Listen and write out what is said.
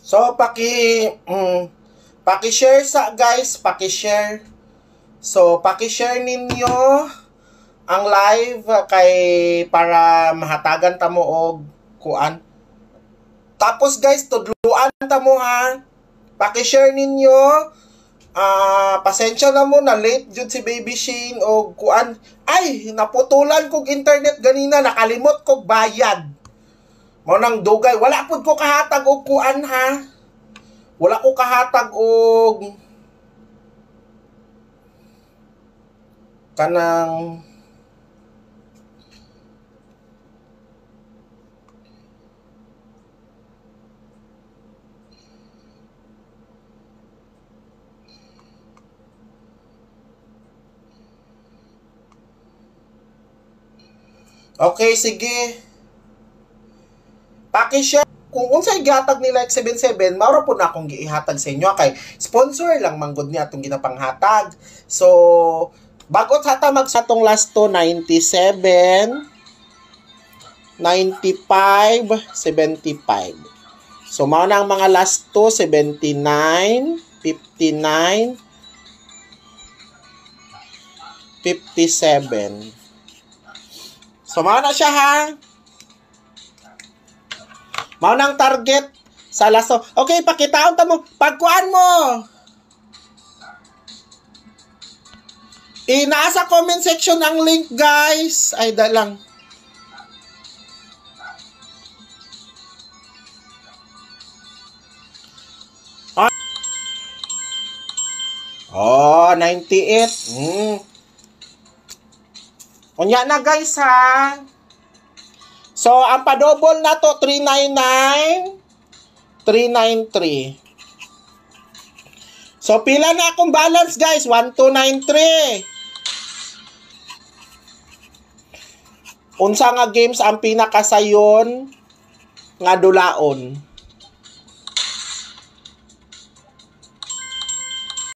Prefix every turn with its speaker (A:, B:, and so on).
A: So, paki-share sa guys, paki-share. So, paki-share ninyo ang live kay para mahatagan ta mo og kuan. Tapos guys, tudluan ta mo ha. Paki-share ninyo. Pasensya na mo na late jud si Baby Shane og kuan. Ay, naputulan kog internet ganina, nakalimot kog bayad. Mao nang dugay, wala pud ko kahatag og kuan ha. Wala ko kahatag og kanang okay, sige. Paki-share kung unsay gihatag ni Like 77, maura po na akong giihatag sa inyo kay sponsor lang manggod niya atong ginapanghatag. So, bago ta magsatong last to 97, 95, 75. So, mao na ang mga last to 79, 59, 57. So, mao na siya ha. Mao nang target sa laso. Okay, pakitaon ta mo. Pagkuan mo. Nasa comment section ang link, guys. Ay, da lang. Oh, 98. Unya na, guys, ha. So, ang pa-double na to, 399, 393. So, pila na akong balance, guys? 1293. Unsa nga games ang pinakasayon nga dulaon?